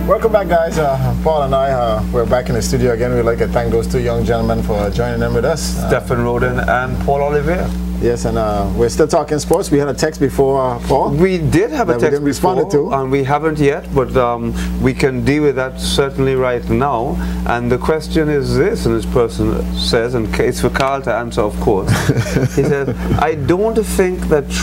Welcome back, guys. Paul and I, we're back in the studio again. We'd like to thank those two young gentlemen for joining in with us. Stephen Roden and Paul Olivier. Yes, and we're still talking sports. We had a text before, Paul. We did have a text before, to. And we haven't yet, but we can deal with that certainly right now. And the question is this, and this person says, and it's for Carl to answer, of course. He says, I don't think that the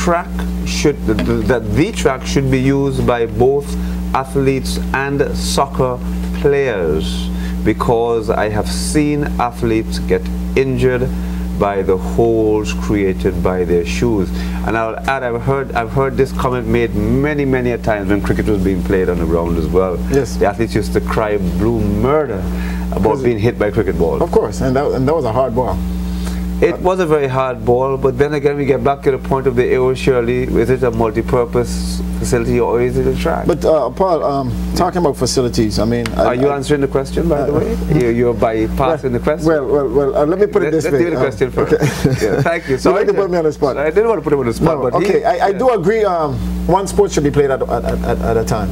track should be used by both athletes and soccer players, because I have seen athletes get injured by the holes created by their shoes. And I'll add, I've heard this comment made many a times when cricket was being played on the ground as well. Yes. The athletes used to cry blue murder about being hit by cricket balls. Of course, and that was a hard ball. It was a very hard ball, but then again we get back to the point of the AO Shirley. Is it a multi-purpose facility or is it a track? But Paul, talking about facilities, I mean... Are you answering the question, by the way? You're bypassing the question? Well, let me put it this way. Let's do the question first. Okay. Yeah, thank you. Sorry to put me on the spot. I didn't want to put him on the spot. No, but okay, I do agree, one sport should be played at a time.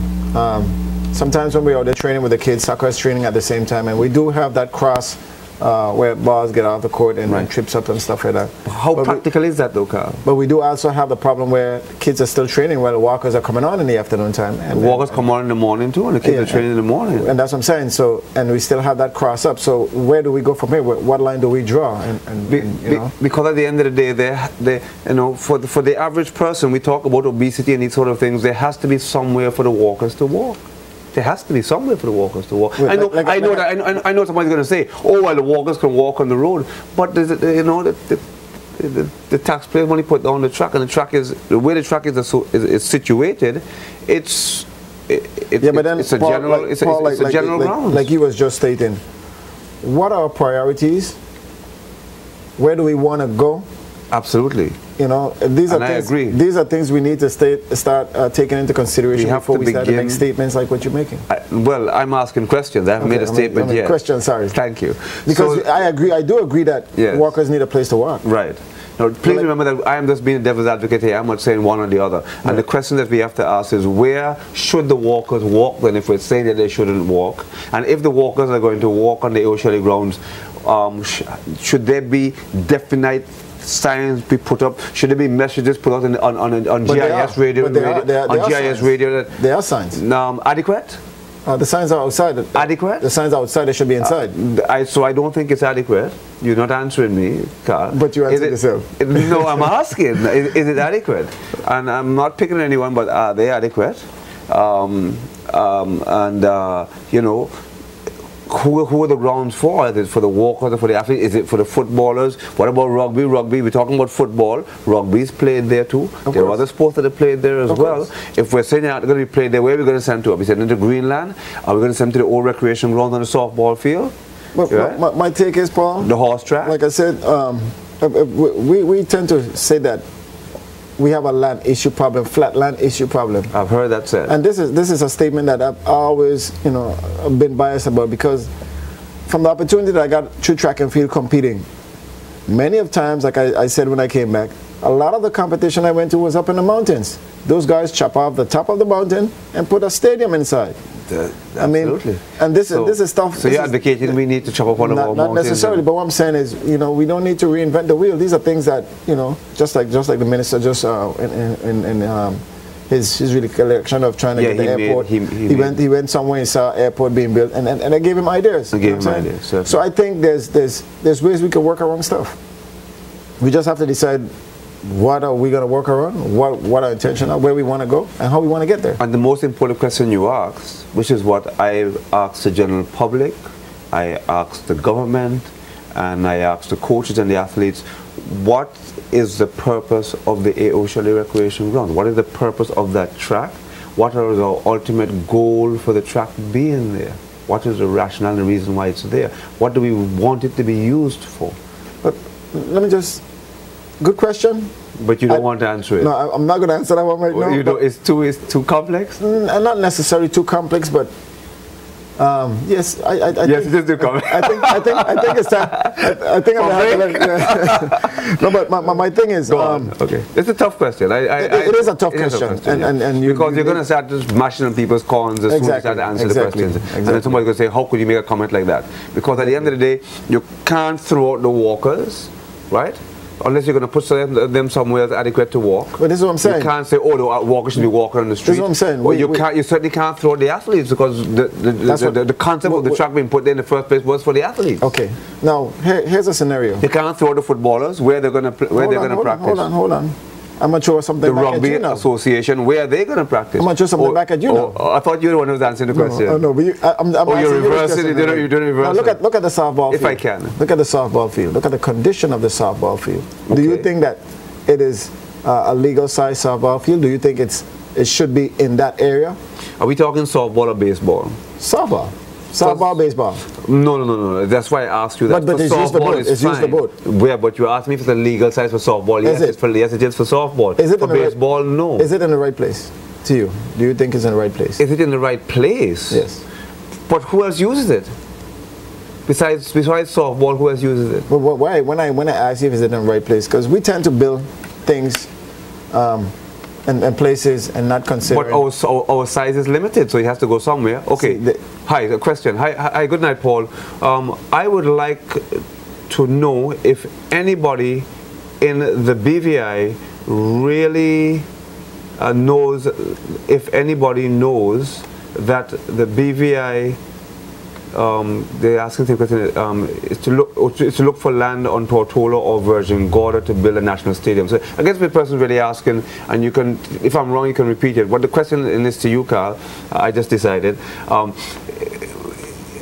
Sometimes when we're out there training with the kids, soccer is training at the same time, and we do have that cross where balls get off the court and trips up and stuff like that. How practical is that though, Carl? But we do also have the problem where kids are still training while walkers are coming on in the afternoon time. And walkers come on in the morning too, and the kids are training in the morning. And that's what I'm saying. So, and we still have that cross up. So where do we go from here? What line do we draw? Because at the end of the day, for the average person, we talk about obesity and these sort of things. There has to be somewhere for the walkers to walk. There has to be somewhere for the walkers to walk. I know somebody's going to say, "Oh, well, the walkers can walk on the road," but the taxpayers money put on the track, and the track is the way the track is situated. It's a general ground. Like he was just stating, what are our priorities? Where do we want to go? Absolutely. These are things we need to start taking into consideration before we start to make statements like what you're making. Well, I'm asking questions. I haven't made a statement yet. Question, sorry. Thank you. Because I do agree that walkers need a place to walk. Right. Now, please remember that I am just being a devil's advocate here. I'm not saying one or the other. And the question that we have to ask is, where should the walkers walk then, if we're saying that they shouldn't walk? And if the walkers are going to walk on the O'Shelley grounds, should there be definite signs be put up? Should there be messages put out on GIS radio? There are signs. Adequate? The signs are outside. Adequate? The signs are outside. They should be inside. So I don't think it's adequate. You're not answering me, Carl. But you answered yourself. No, I'm asking. Is it adequate? And I'm not picking anyone, but are they adequate? Who are the grounds for? Is it for the walkers or for the athletes? Is it for the footballers? What about rugby? We're talking about football. Rugby's played there too. There are other sports that are played there as well. If we're saying they're not going to be played there, where are we going to send to? Are we sending to Greenland? Are we going to send to the old recreation ground on the softball field? Well, my take is, Paul, the horse track. Like I said, we tend to say that we have a land issue problem, flat land issue problem. I've heard that said. And this is a statement that I've always, been biased about, because from the opportunity that I got through track and field competing, many of times, like I said when I came back, a lot of the competition I went to was up in the mountains. Those guys chop off the top of the mountain and put a stadium inside. Absolutely. And this is stuff. So you're advocating we need to chop off one of our mountains? Not necessarily, but what I'm saying is, we don't need to reinvent the wheel. These are things that, just like the minister just in his recollection of trying to get the airport. He went somewhere and saw airport being built, and I gave him ideas. So I think there's ways we can work around stuff. We just have to decide what are we going to work around, what our intention are, where we want to go, and how we want to get there. And the most important question you asked, which is what I've asked the general public, I asked the government, and I asked the coaches and the athletes, what is the purpose of the A.O. Shelley Recreation Ground? What is the purpose of that track? What is our ultimate goal for the track being there? What is the rationale and the reason why it's there? What do we want it to be used for? But let me just... Good question. But you don't want to answer it. No, I'm not going to answer that one right now. It's too complex? Not necessarily too complex, but Yes, yes, just do comment. I think it's time. I think I'm yeah. No, but my thing is, okay, it's a tough question. It is a tough question, because you're going to start just mashing on people's corns as soon as you start to answer the questions, and then somebody's going to say, "How could you make a comment like that?" Because at the end of the day, you can't throw out the walkers, right? Unless you're going to put them somewhere that's adequate to walk. But this is what I'm saying. You can't say, oh, the walkers should be walking on the street. This is what I'm saying. Well, you certainly can't throw the athletes, because the concept of the track being put there in the first place was for the athletes. Okay. Now, here's a scenario. You can't throw the footballers where they're going to practice. Hold on. I'm going to throw something back at you now. The Rugby Association, where are they going to practice? I'm going to throw something back at you now. I thought you were the one who was answering the question. No, but you're reversing it. You're doing reverse. Look at the softball field. If I can. Look at the softball field. Look at the condition of the softball field. Okay. Do you think that it is a legal size softball field? Do you think it should be in that area? Are we talking softball or baseball? Softball. Softball, baseball. No. That's why I asked you that. But it's used the boat. It's used the boat. Where? But you asked me if it's a legal size for softball. Yes, yes, it is for softball. Is it for baseball? No. Is it in the right place to you? Do you think it's in the right place? Is it in the right place? Yes. But who else uses it? Besides softball, who else uses it? But why? When I ask you if it's in the right place, because we tend to build things and places and not consider. But our size is limited, so it has to go somewhere. Okay. Hi, a question. Hi, good night, Paul. I would like to know if anybody in the BVI really knows, if anybody knows that the BVI, they're asking the question, is to look for land on Tortola or Virgin Gorda to build a national stadium. So I guess the person's really asking, and you can, if I'm wrong, you can repeat it. But the question is to you, Carl. I just decided.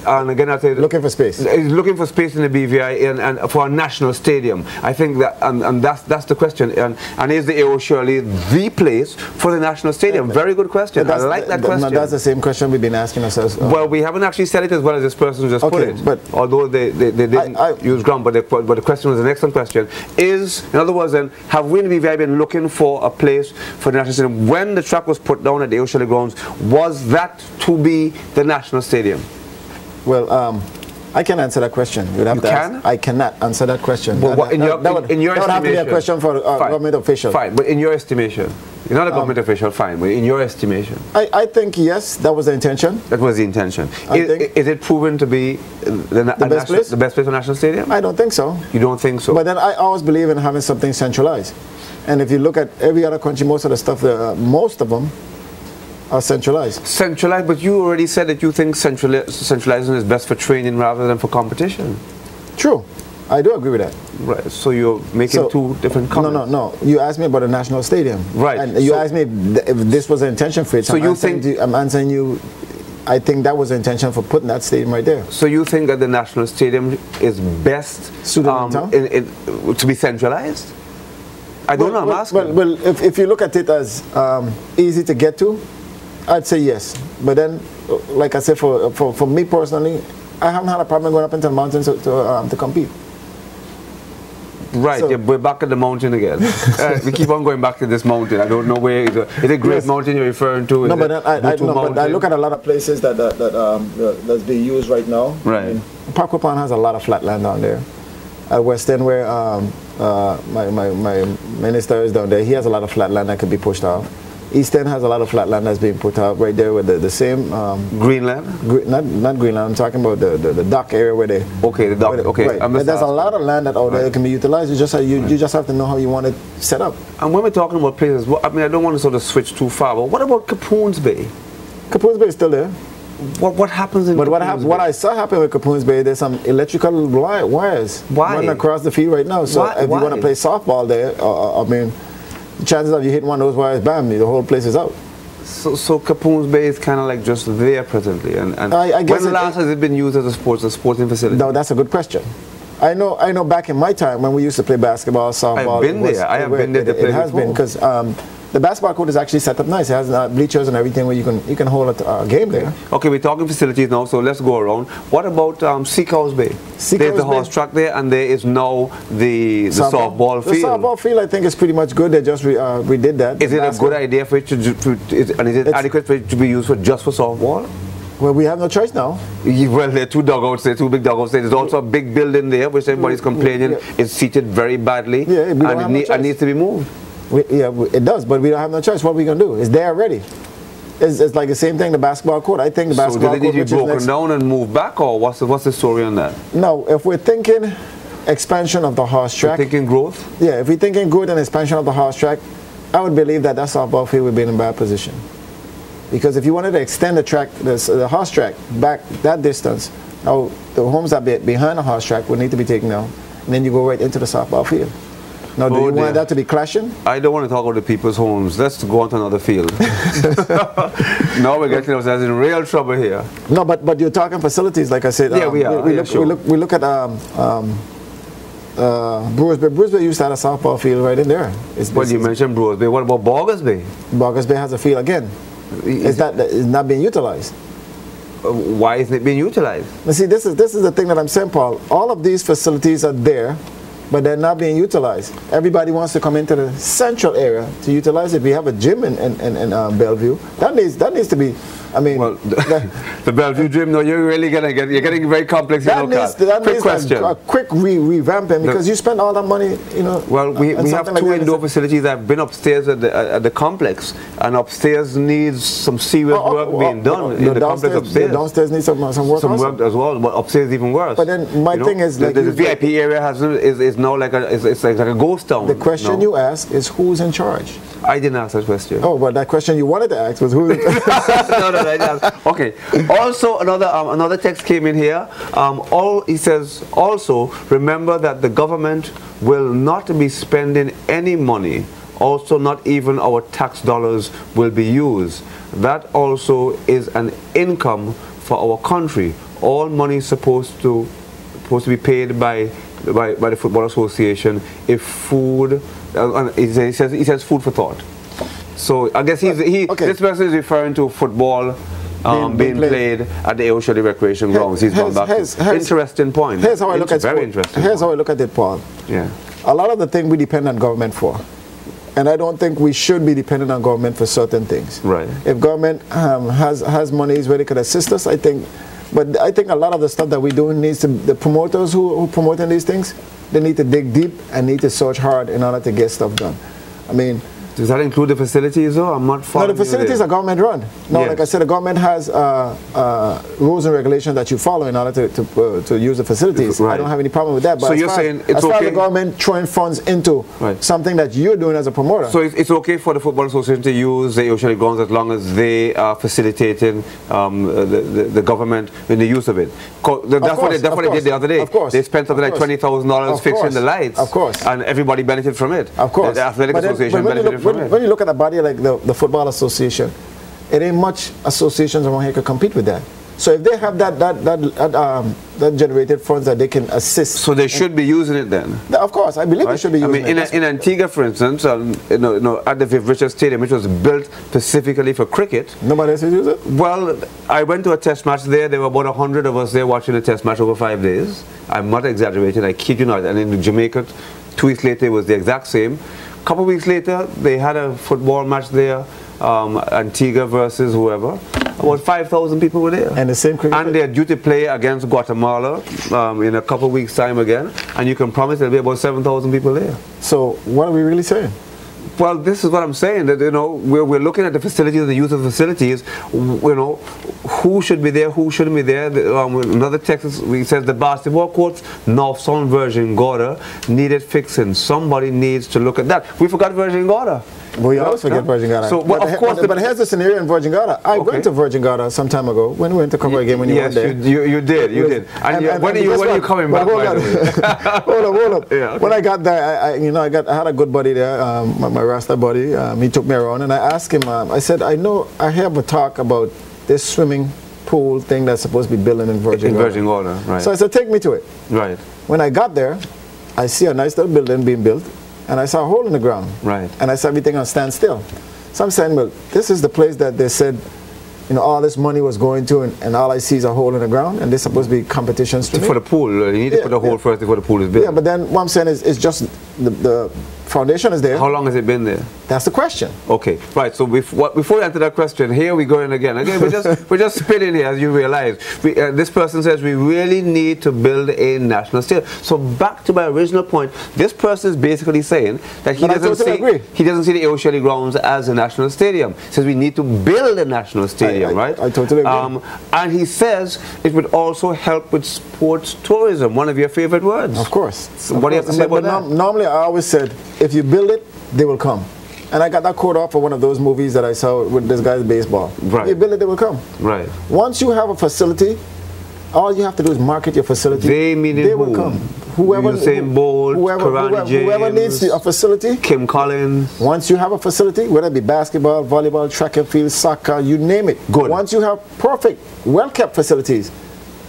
And again, I say looking for space. He's looking for space in the BVI and for a national stadium. I think that, and that's the question. And is the AO surely the place for the national stadium? Very good question. I like that question. That's the same question we've been asking ourselves. Well, we haven't actually said it as well as this person just put it. But although they didn't use ground, but the question was an excellent question. Is, in other words, then, have we in the BVI been looking for a place for the national stadium? When the track was put down at the AO Shirley grounds, was that to be the national stadium? Well, I can answer that question. I cannot answer that question. Well, that would have to be a question for a government official. Fine, but in your estimation, you're not a government official, fine, but in your estimation. I think, yes, that was the intention. That was the intention. Is it proven to be the best place for national stadium? I don't think so. You don't think so? But then I always believe in having something centralized. And if you look at every other country, most of the stuff, most of them, are centralized. Centralized, but you already said that you think centralizing is best for training rather than for competition. True. I do agree with that. Right. So you're making two different comments. No. You asked me about a national stadium. Right. And you asked me if this was the intention for it. So you think... I'm answering you, I think that was the intention for putting that stadium right there. So you think that the national stadium is best to be centralized? I don't know, I'm asking. Well, if you look at it as easy to get to, I'd say yes. But then, like I said, for me personally, I haven't had a problem going up into the mountains to compete. Right, so, we're back at the mountain again. We keep on going back to this mountain. I don't know where is it. Great Mountain you're referring to? No, but I look at a lot of places that's being used right now. Right. I mean, Parkway has a lot of flat land down there. At West End, where my minister is down there, he has a lot of flat land that could be pushed off. East End has a lot of flat land that's being put out right there with the same Greenland. Not Greenland. I'm talking about the dock area where they. Okay, the dock. Okay, right. There's a lot of land that out there that can be utilized. You just have to know how you want it set up. And when we're talking about places, I mean, I don't want to sort of switch too far, but what about Capoons Bay? Capoons Bay is still there. What happens in Capoons Bay? What I saw happen with Capoons Bay, there's some electrical wires running across the field right now. So if you want to play softball there, I mean, the chances of you hitting one of those wires, bam, the whole place is out. So Capoons Bay is kind of like just there presently. And I guess when last has it been used as a sporting facility? No, that's a good question. I know. Back in my time when we used to play basketball, softball. I've been there. I have been there. It has been because the basketball court is actually set up nice. It has bleachers and everything where you can hold a game there. Okay, we're talking facilities now, so let's go around. What about Seacows Bay? There's the horse track there, and there is now the softball field. The softball field, I think, is pretty much good. They just redid that. Is it a good idea for it to and is it adequate for it to be used just for softball? Well, we have no choice now. Well, there are two dugouts there, two big dugouts there. There's also a big building there, which everybody's complaining is seated very badly, and it needs to be moved. It does, but we don't have no choice. What are we going to do? It's there already. It's like the same thing, the basketball court. I think the basketball court... So do they need to be broken down and moved back, or what's the story on that? No, if we're thinking expansion of the horse track... We're thinking growth? Yeah, if we're thinking growth and expansion of the horse track, I would believe that softball field would be in a bad position. Because if you wanted to extend the track, the horse track, back that distance, now the homes that behind the horse track would need to be taken down. And then you go right into the softball field. Now, do you want that to be clashing? I don't want to talk about the people's homes. Let's go on to another field. Now we're getting ourselves in real trouble here. No, but you're talking facilities, like I said. Yeah, we are. We look at Brewers Bay. Brewers Bay used to have a softball field right in there. Well, you mentioned Brewers Bay. What about Boggers Bay? Boggers Bay has a field again. It's not being utilized. Why isn't it being utilized? You see, this is the thing that I'm saying, Paul. All of these facilities are there, but they're not being utilized. Everybody wants to come into the central area to utilize it. We have a gym in Bellevue. That needs to be. I mean, well, the Bellevue gym. No, you're getting very complex. That needs question. A quick revamping, because you spend all that money, you know. Well, we have two indoor facilities that have been upstairs at the complex, and upstairs needs some serious work being done in the complex upstairs. The downstairs needs some work. Some work as well, but upstairs is even worse. But then my thing is, like, the VIP area is now like it's like a ghost town. The question you ask is, who's in charge? I didn't ask that question. Oh, but that question you wanted to ask was who? Okay. Also, another text came in here. He says, also remember that the government will not be spending any money. Also, not even our tax dollars will be used. That also is an income for our country. All money is supposed to be paid by the Football Association. If food, he says food for thought. So I guess this person is referring to football being played at the Aoshadi Recreation Grounds. He's gone back. Interesting point. Here's how I look at very interesting. Here's how I look at it, Paul. Yeah. A lot of the things we depend on government for, and I don't think we should be dependent on government for certain things. Right. If government has monies where they could assist us, I think. But I think a lot of the stuff that we do needs to, the promoters who promoting these things, they need to dig deep and need to search hard in order to get stuff done. I mean, does that include the facilities, though? I'm not following. No, the facilities are government run. No, yes. Like I said, the government has rules and regulations that you follow in order to use the facilities. Right. I don't have any problem with that. But so you're saying it's okay? As far as the government throwing funds into something that you're doing as a promoter. So it's okay for the Football Association to use the Aoshadi Grounds as long as they are facilitating the government in the use of it. That's what they did the other day. Of course. They spent something like $20,000 fixing the lights. Of course. And everybody benefited from it. Of course. The Athletic Association benefited from it. When you look at a body like the Football Association, it ain't much associations around here could compete with that. So if they have that generated funds that they can assist, so they should be using it then. Of course, I believe they should be using it. In Antigua, for instance, at the Viv Richards Stadium, which was built specifically for cricket, nobody else uses it. Well, I went to a test match there. There were about 100 of us there watching a test match over 5 days. I'm not exaggerating. I kid you not. And in Jamaica, 2 weeks later, it was the exact same. A couple of weeks later, they had a football match there, Antigua versus whoever. About 5,000 people were there. And the same cricket. And they're due to play against Guatemala in a couple of weeks' time again. And you can promise there'll be about 7,000 people there. So what are we really saying? Well, this is what I'm saying, that, we're looking at the facilities and the use of the facilities, who should be there, who shouldn't be there. Another text says the basketball courts, North-South Virgin Gorda, needed fixing. Somebody needs to look at that. We forgot Virgin Gorda. We always forget Virgin Gorda. So, but here's the scenario in Virgin Gorda. I went to Virgin Gorda some time ago when we went to cover a game when you were there. Yes, you did. And when are you coming back, by the way? Hold up. Yeah, okay. When I got there, I had a good buddy there, my Rasta buddy. He took me around and I asked him, I said, I have a talk about this swimming pool thing that's supposed to be building in Virgin Gorda. Virgin Gorda, right. So I said, take me to it. Right. When I got there, I see a nice little building being built. And I saw a hole in the ground. Right. And I saw everything on standstill. So I'm saying, well, this is the place that they said, all this money was going to, and all I see is a hole in the ground, and there's supposed to be competitions for the pool. You need to put a hole first before the pool is built. Yeah, but then what I'm saying is, it's just the foundation is there. How long has it been there? That's the question. Okay, right. So before we answer that question, here we go in again. Again, we're just spinning here, as you realize. This person says we really need to build a national stadium. So back to my original point, this person is basically saying that he doesn't see the Ocean grounds as a national stadium. He says we need to build a national stadium, right? I totally agree. And he says it would also help with sports tourism, one of your favorite words. Of course. So what do you have to say about that? Normally, I always said, if you build it, they will come. And I got that quote off of one of those movies that I saw with this guy's baseball. Right. If you build it, they will come. Right. Once you have a facility, all you have to do is market your facility. They will come. Whoever needs a facility. Kim Collins. Once you have a facility, whether it be basketball, volleyball, track and field, soccer, you name it. Good. Once you have perfect, well-kept facilities,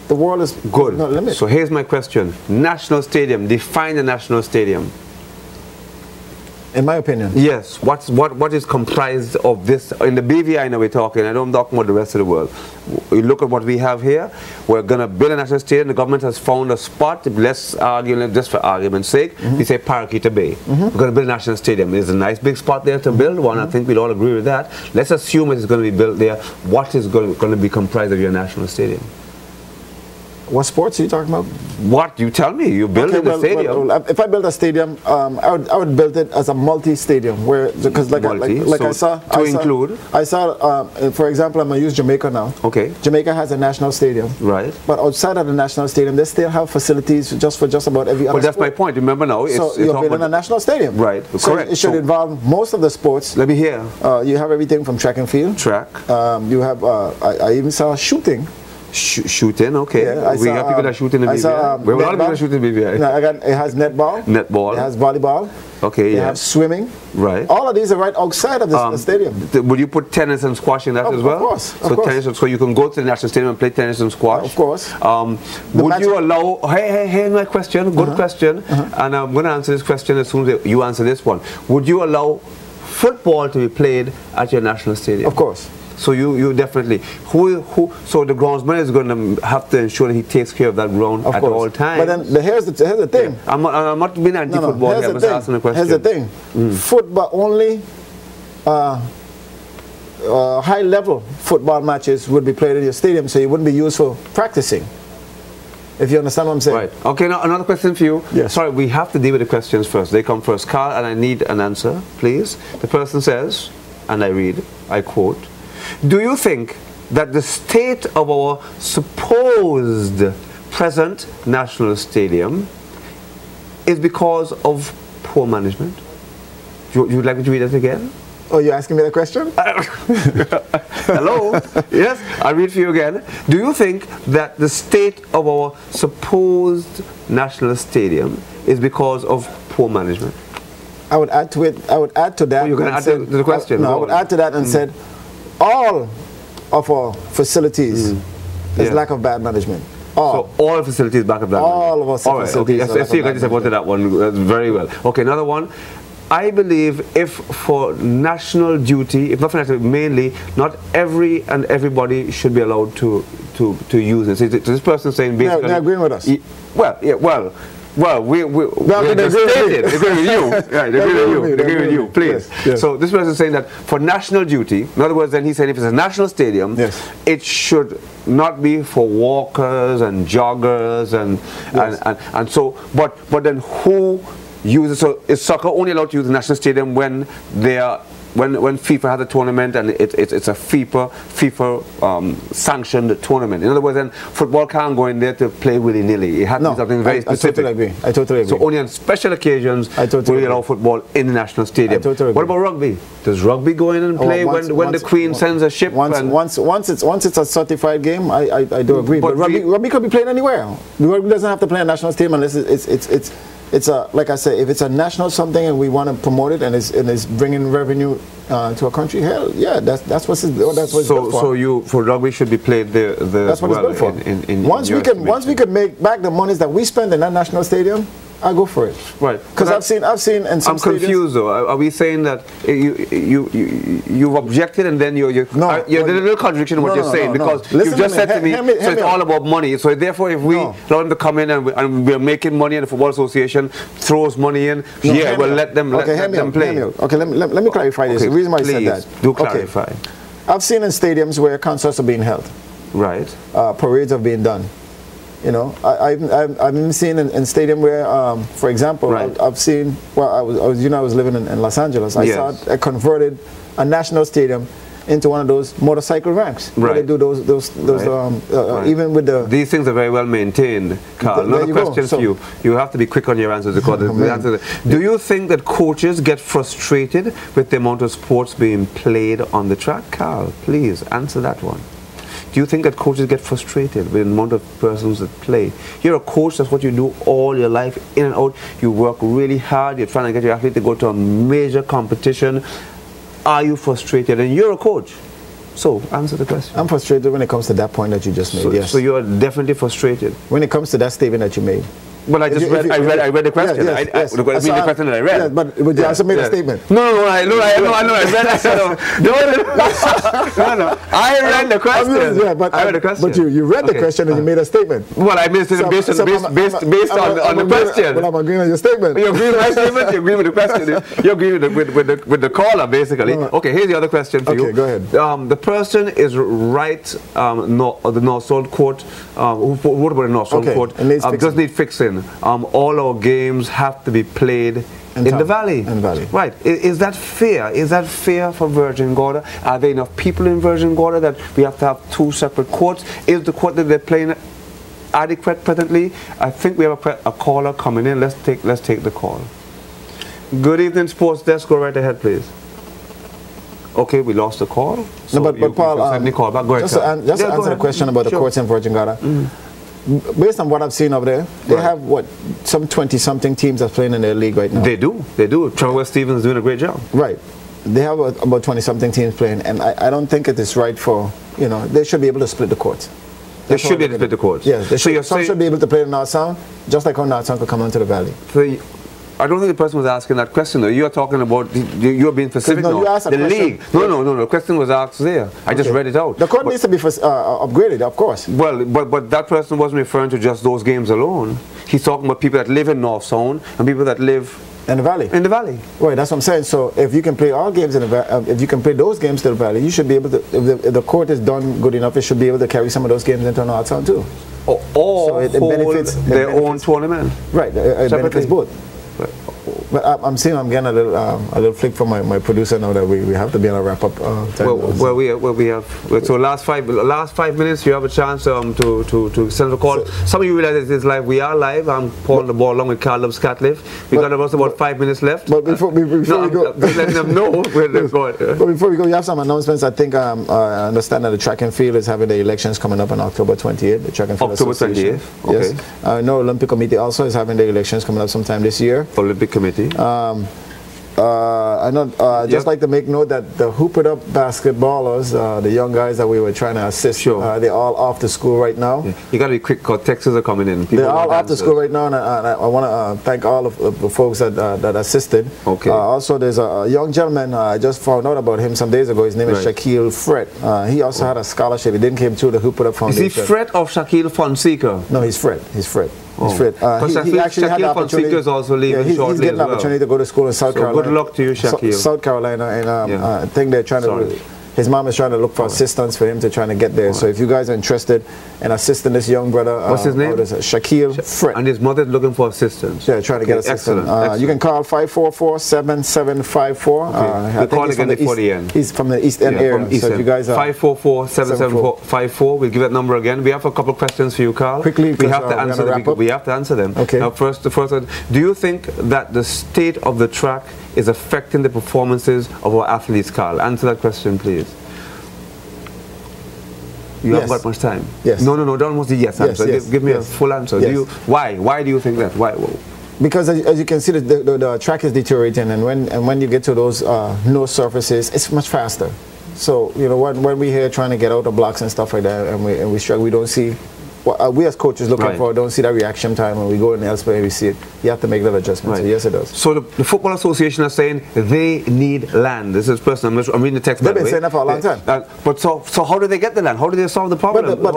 the world is good. No limit. So here's my question. National stadium. Define the national stadium. In my opinion. Yes. What is comprised of this? In the BVI now we're talking. I don't talk about the rest of the world. We look at what we have here. We're going to build a national stadium. The government has found a spot. Let's argue, just for argument's sake, we say Paraquita Bay. We're going to build a national stadium. There's a nice big spot there to build one. I think we'd all agree with that. Let's assume it's going to be built there. What is going to be comprised of your national stadium? What sports are you talking about? What? You tell me. You build the stadium. Well, if I build a stadium, I would build it as a multi-stadium, where because like I saw, for example, I'm gonna use Jamaica now. Okay. Jamaica has a national stadium. Right. But outside of the national stadium, they still have facilities for just about every other. But that's my point. Remember now, so you're building a national stadium. Right. So correct. it should involve most of the sports. Let me hear. You have everything from track and field. Track. You have. I even saw shooting. Shooting, okay. Yeah, we got people that shoot in the BVI. We have a lot of people that shoot in the BVI. No, it has netball. Netball. It has volleyball. Okay, It has swimming. Right. All of these are right outside of the stadium. Would you put tennis and squash in that as well? Of course. So tennis, so you can go to the national stadium and play tennis and squash. Of course. Would you allow? Hey, my question. Good question. And I'm going to answer this question as soon as you answer this one. Would you allow football to be played at your national stadium? Of course. So you definitely so the groundsman is going to have to ensure that he takes care of that ground at all times. But then here's the thing. Yeah. I'm not being anti-football here. I'm just asking a question. Here's the thing. Football only. High-level football matches would be played in your stadium, so it wouldn't be used for practicing. If you understand what I'm saying. Right. Okay, now another question for you. Yes. Sorry, we have to deal with the questions first. They come first. Carl, and I need an answer, please. The person says, and I quote, do you think that the state of our supposed present national stadium is because of poor management? Would you like me to read that again? Oh, you're asking me the question? Hello? Yes, I'll read for you again. Do you think that the state of our supposed national stadium is because of poor management? I would add to it. I would add to that. Oh, you're going to add to the question? I would add to that and said, all of our facilities is lack of bad management. So all facilities back of that. All of our facilities. Okay. Yes, see, you got to that one. That's very well. Okay, another one. I believe if for national duty, if not for national, mainly, not everybody should be allowed to use it. So this person saying basically. They're agreeing with us. Well, we're stated. They agree with you. Right, they agree with you. Please. Yes. So this person is saying that for national duty, in other words, then he's saying if it's a national stadium, it should not be for walkers and joggers and so. But then who uses? So is soccer only allowed to use the national stadium when they are? When FIFA has a tournament and it's a FIFA sanctioned tournament. In other words, then football can't go in there to play willy-nilly. It has to be something very specific. I totally agree. So only on special occasions will we allow football in the national stadium. What about rugby? Does rugby go in and play when the Queen sends a ship? Once it's a certified game, I do agree. But rugby could be played anywhere. Rugby doesn't have to play a national stadium unless it's a, like I say, if it's a national something and we want to promote it and it's bringing revenue to a country, hell yeah, that's what it's built for. So rugby should be played there. That's what it's built for. Once we can make back the monies that we spend in that national stadium, I go for it. Right. Because I've seen in some I'm confused though. Are we saying that you've objected and then you're there's a little contradiction in what you're saying because you've just said to me, so it's all about money. So therefore, if we allow them to come in and we're making money and the Football Association throws money in, we'll let them play. Okay, let me clarify this. The reason why I said that. Do clarify. I've seen in stadiums where concerts are being held. Right. Parades have been done. You know, I've been seeing in stadium where, for example, I've seen. Well, I was living in Los Angeles. I saw a converted a national stadium into one of those motorcycle ramps. Where they do those even with the. These things are very well maintained, Carl. Another question for you. You have to be quick on your answers because do you think that coaches get frustrated with the amount of sports being played on the track, Carl? Please answer that one. Do you think that coaches get frustrated with the amount of persons that play? You're a coach, that's what you do all your life, in and out. You work really hard, you're trying to get your athlete to go to a major competition. Are you frustrated? And you're a coach. So, answer the question. I'm frustrated when it comes to that point that you just made, yes. So you are definitely frustrated? When it comes to that statement that you made. Well, I read the question. Yes. The question that I read. Yes, but you also made a statement. No, I read I read the question. I read the question. But you read the question and you made a statement. Well, I made a statement based on the question. But I'm agreeing on your statement. You agree with my statement? You agree with the question? You agree with the caller, basically. Okay, here's the other question for you. Okay, go ahead. The person is right, the North South Court, who wrote about the North South Court, does need fixing. All our games have to be played in the valley. Right. Is that fair? Is that fair for Virgin Gorda? Are there enough people in Virgin Gorda that we have to have two separate courts? Is the court that they're playing adequate presently? I think we have a caller coming in. Let's take the call. Good evening, Sports Desk. Go right ahead, please. Okay, we lost the call. So no, but Paul, call back. Go ahead, just to answer the question about the courts in Virgin Gorda. Based on what I've seen over there, they have some 20-something teams that's playing in their league right now. They do. Trevor Stevens is doing a great job. Right. They have about 20-something teams playing, and I don't think it is right for, they should be able to split the courts. They should be able to split the courts. Yes. Some should be able to play in North Sound, just like how North Sound could come onto the valley. I don't think the person was asking that question though. You are talking about, you're being specific now. You asked the league. No. The question was asked there. I just read it out. The court needs to be upgraded, of course. Well, but that person wasn't referring to just those games alone. He's talking about people that live in North Sound and people that live in the valley. Right, that's what I'm saying. So if you can play all games in the valley, if you can play those games to the valley, you should be able to. If the court is done good enough, it should be able to carry some of those games into North Sound too. Or so it benefits their own tournament. Right, it benefits both. But I'm seeing I'm getting a little flick from my producer now that we have to be on a wrap up time. So last five minutes you have a chance to send a call. Some of you realize this is live. We are live. I'm pulling the ball along with Carl Scatliff. We got about 5 minutes left. But before we go, just letting them know where they're going. But before we go, you have some announcements. I think I understand that the track and field is having the elections coming up on October 28th. The track and field October 28th. Okay. Yes. I know Olympic Committee also is having the elections coming up sometime this year. Olympic Committee. I know. Just like to make note that the Hoop It Up basketballers, the young guys that we were trying to assist, they're all off to school right now. Yeah. You got to be quick because texts are coming in. They're all off to school right now, and I want to thank all of the folks that assisted. Okay. Also, there's a young gentleman. I just found out about him some days ago. His name is Shaquille Fred. He also had a scholarship. He didn't come to the Hoop It Up Foundation. Is he Fred or Shaquille Fonseca? No, he's Fred. He's Fred. He actually had the opportunity. Is also leaving he's shortly getting the opportunity to go to school in South Carolina. Good luck to you, Shaquille. South Carolina, and I think they're trying to. His mom is trying to look for assistance for him to try to get there. So if you guys are interested in assisting this young brother, what's his name? Shaquille Fred. And his mother is looking for assistance. Yeah, trying to get assistance. Excellent. You can call 544-7754. We'll call again before the end. He's from the East End area. So if you guys are 544-7754. We'll give that number again. We have a couple of questions for you, Carl. Quickly, we have to answer them. We have to answer them. Okay. Now, first one, do you think that the state of the track is affecting the performances of our athletes, Carl? Answer that question, please. You haven't got much time. Yes. No, don't almost the yes answer. Give me a full answer. Yes. Why do you think that? Why? Because as you can see, the track is deteriorating, and when you get to those no surfaces, it's much faster. So when we're here trying to get out of blocks and stuff like that, and we struggle, we don't see what we as coaches looking for, don't see that reaction time when we go in elsewhere and we see it. You have to make that adjustment. So yes, it does. So the Football Association is saying they need land. This is personal. I'm reading the text. They've been saying that for a long time. But so how do they get the land? How do they solve the problem? But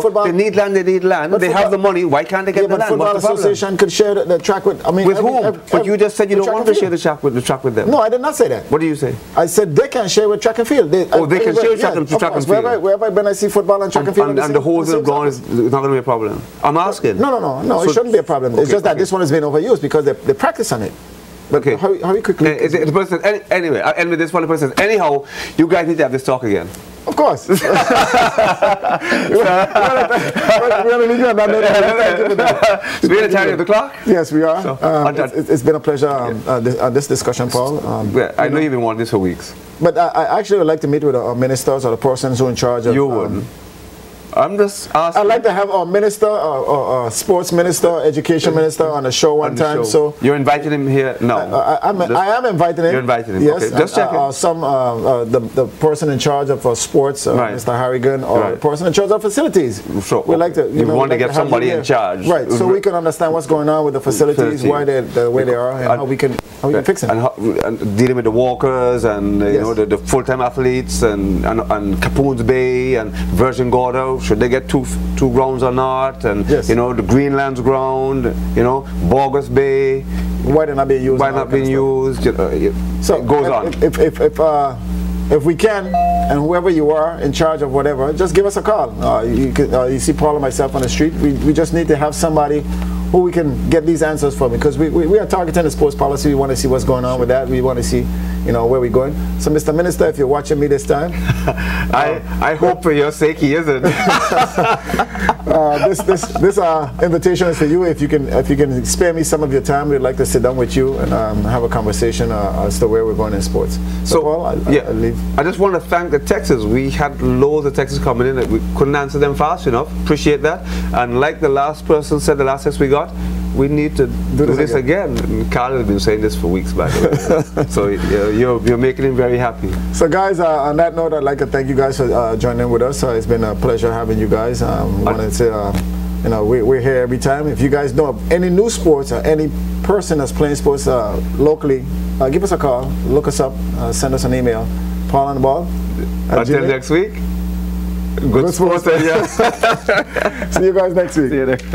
football, they need land. They need land. They have the money. Why can't they get the land? Football Association could share the track with. I mean, with whom? But you just said you don't want to share the track with them. No, I did not say that. What do you say? I said they can share with track and field. They can share with track and field. Wherever I've been, I see football and track and field. And the holes in the ground is not going to be a problem. I'm asking. No, it shouldn't be a problem. It's just that this one has been overused because they practice on it. But how quickly? The person, anyway, I'll end with this one. The person says, anyhow, you guys need to have this talk again. Of course. We're going to leave you on that note. We're at the time of the clock? Yes, we are. So, it's been a pleasure this discussion, Paul. I know you've been wanting this for weeks. But I actually would like to meet with our ministers or the persons who are in charge of... You wouldn't. I'm just asking. I'd like to have our minister, or sports minister, education minister on the show one time. So you're inviting him here? No. I am inviting him. You're inviting him. Yes. Okay. Just checking. The person in charge of sports, Mr. Harrigan, or the person in charge of facilities. So we like to. You want to get somebody in charge, right? So we can understand what's going on with the facilities, why they're the way they are, and how we can fix them. And dealing with the walkers and you know the full-time athletes and Capoons Bay and Virgin Gorda. Should they get two grounds or not? And you know, the Greenland's ground, you know, Bogus Bay. Why they're not being used? Why not being used? So it goes on. If we can, and whoever you are in charge of whatever, just give us a call. You see Paul and myself on the street. We just need to have somebody who we can get these answers from, because we are targeting the sports policy. We want to see what's going on with that. We want to see, you know, where we're going. So, Mr. Minister, if you're watching me this time, I hope for your sake he isn't. This invitation is for you. If you can spare me some of your time, we'd like to sit down with you and have a conversation as to where we're going in sports. So Paul, I'll leave. I just want to thank the texts. We had loads of texts coming in that we couldn't answer them fast enough. Appreciate that. And like the last person said, the last text we got, we need to do this again. And Carl has been saying this for weeks, by the way. So you're making him very happy. So guys, on that note, I'd like to thank you guys for joining with us. It's been a pleasure having you guys. We wanted to say, you know, we're here every time. If you guys know of any new sports or any person that's playing sports locally, give us a call, look us up, send us an email. Paul on the ball. Until next week. Good sports. See you guys next week. See you next.